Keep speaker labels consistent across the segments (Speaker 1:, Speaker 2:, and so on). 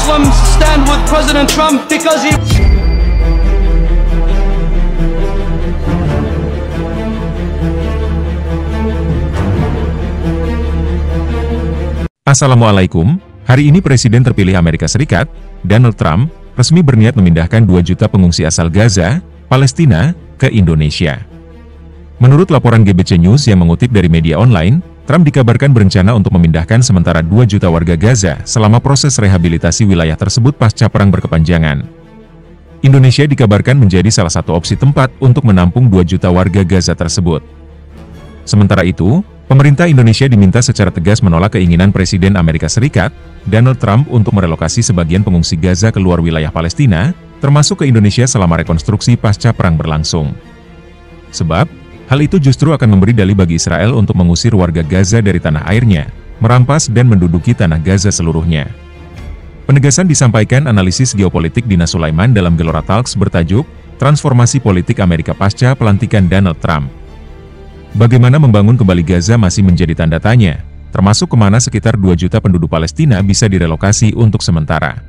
Speaker 1: Muslims stand with President Trump because he...
Speaker 2: Assalamualaikum, hari ini Presiden terpilih Amerika Serikat, Donald Trump, resmi berniat memindahkan 2 juta pengungsi asal Gaza, Palestina, ke Indonesia. Menurut laporan GBC News yang mengutip dari media online, Trump dikabarkan berencana untuk memindahkan sementara 2 juta warga Gaza selama proses rehabilitasi wilayah tersebut pasca perang berkepanjangan. Indonesia dikabarkan menjadi salah satu opsi tempat untuk menampung 2 juta warga Gaza tersebut. Sementara itu, pemerintah Indonesia diminta secara tegas menolak keinginan Presiden Amerika Serikat, Donald Trump untuk merelokasi sebagian pengungsi Gaza ke luar wilayah Palestina, termasuk ke Indonesia selama rekonstruksi pasca perang berlangsung. Sebab, hal itu justru akan memberi dalih bagi Israel untuk mengusir warga Gaza dari tanah airnya, merampas dan menduduki tanah Gaza seluruhnya. Penegasan disampaikan analisis geopolitik Dina Sulaiman dalam Gelora Talks bertajuk, Transformasi Politik Amerika Pasca Pelantikan Donald Trump. Bagaimana membangun kembali Gaza masih menjadi tanda tanya, termasuk kemana sekitar 2 juta penduduk Palestina bisa direlokasi untuk sementara.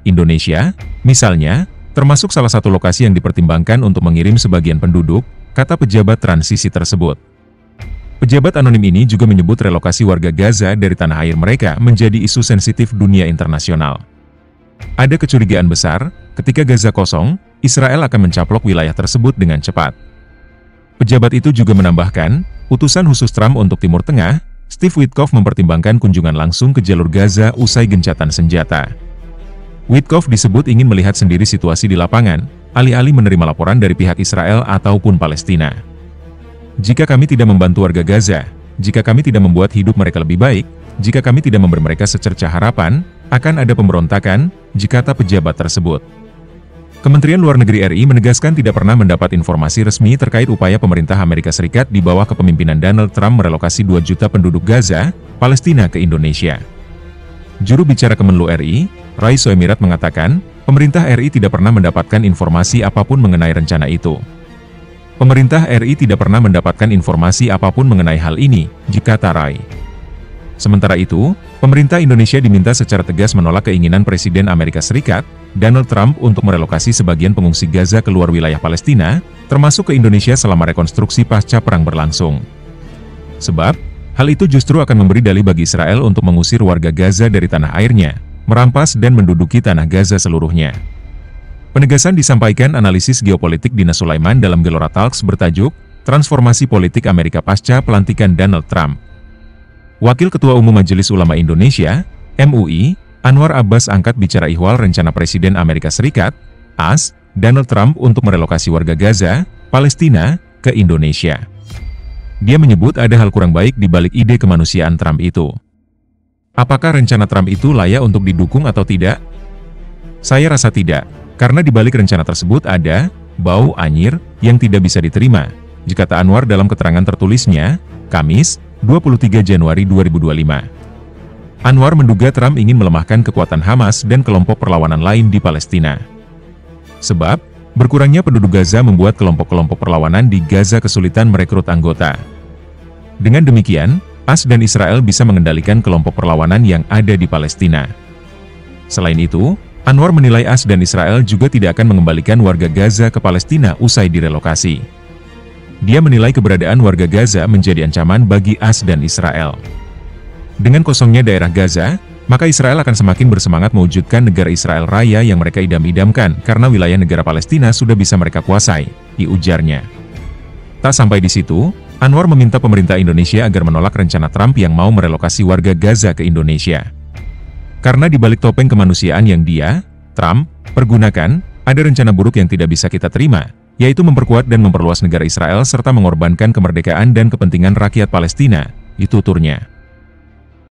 Speaker 2: Indonesia, misalnya, termasuk salah satu lokasi yang dipertimbangkan untuk mengirim sebagian penduduk, kata pejabat transisi tersebut. Pejabat anonim ini juga menyebut relokasi warga Gaza dari tanah air mereka menjadi isu sensitif dunia internasional. Ada kecurigaan besar, ketika Gaza kosong, Israel akan mencaplok wilayah tersebut dengan cepat. Pejabat itu juga menambahkan, utusan khusus Trump untuk Timur Tengah, Steve Witkoff mempertimbangkan kunjungan langsung ke jalur Gaza usai gencatan senjata. Witkoff disebut ingin melihat sendiri situasi di lapangan, alih-alih menerima laporan dari pihak Israel ataupun Palestina. Jika kami tidak membantu warga Gaza, jika kami tidak membuat hidup mereka lebih baik, jika kami tidak memberi mereka secercah harapan, akan ada pemberontakan, kata pejabat tersebut. Kementerian Luar Negeri RI menegaskan tidak pernah mendapat informasi resmi terkait upaya pemerintah Amerika Serikat di bawah kepemimpinan Donald Trump merelokasi 2 juta penduduk Gaza, Palestina ke Indonesia. Juru bicara Kemenlu RI, Ray Soemirat mengatakan, pemerintah RI tidak pernah mendapatkan informasi apapun mengenai rencana itu. Pemerintah RI tidak pernah mendapatkan informasi apapun mengenai hal ini, kata Ray. Sementara itu, pemerintah Indonesia diminta secara tegas menolak keinginan Presiden Amerika Serikat, Donald Trump untuk merelokasi sebagian pengungsi Gaza ke luar wilayah Palestina, termasuk ke Indonesia selama rekonstruksi pasca perang berlangsung. Sebab, hal itu justru akan memberi dalih bagi Israel untuk mengusir warga Gaza dari tanah airnya, merampas dan menduduki tanah Gaza seluruhnya. Penegasan disampaikan analisis geopolitik Dina Sulaiman dalam Gelora Talks bertajuk, Transformasi Politik Amerika Pasca Pelantikan Donald Trump. Wakil Ketua Umum Majelis Ulama Indonesia, MUI, Anwar Abbas angkat bicara ihwal rencana Presiden Amerika Serikat, AS, Donald Trump untuk merelokasi warga Gaza, Palestina, ke Indonesia. Dia menyebut ada hal kurang baik di balik ide kemanusiaan Trump itu. Apakah rencana Trump itu layak untuk didukung atau tidak? Saya rasa tidak, karena di balik rencana tersebut ada bau anyir yang tidak bisa diterima, kata Anwar dalam keterangan tertulisnya, Kamis, 23 Januari 2025. Anwar menduga Trump ingin melemahkan kekuatan Hamas dan kelompok perlawanan lain di Palestina. Sebab, berkurangnya penduduk Gaza membuat kelompok-kelompok perlawanan di Gaza kesulitan merekrut anggota. Dengan demikian, AS dan Israel bisa mengendalikan kelompok perlawanan yang ada di Palestina. Selain itu, Anwar menilai AS dan Israel juga tidak akan mengembalikan warga Gaza ke Palestina usai direlokasi. Dia menilai keberadaan warga Gaza menjadi ancaman bagi AS dan Israel. Dengan kosongnya daerah Gaza, maka Israel akan semakin bersemangat mewujudkan negara Israel Raya yang mereka idam-idamkan karena wilayah negara Palestina sudah bisa mereka kuasai, ujarnya. Tak sampai di situ, Anwar meminta pemerintah Indonesia agar menolak rencana Trump yang mau merelokasi warga Gaza ke Indonesia. Karena di balik topeng kemanusiaan yang dia, Trump, pergunakan, ada rencana buruk yang tidak bisa kita terima, yaitu memperkuat dan memperluas negara Israel serta mengorbankan kemerdekaan dan kepentingan rakyat Palestina, tuturnya.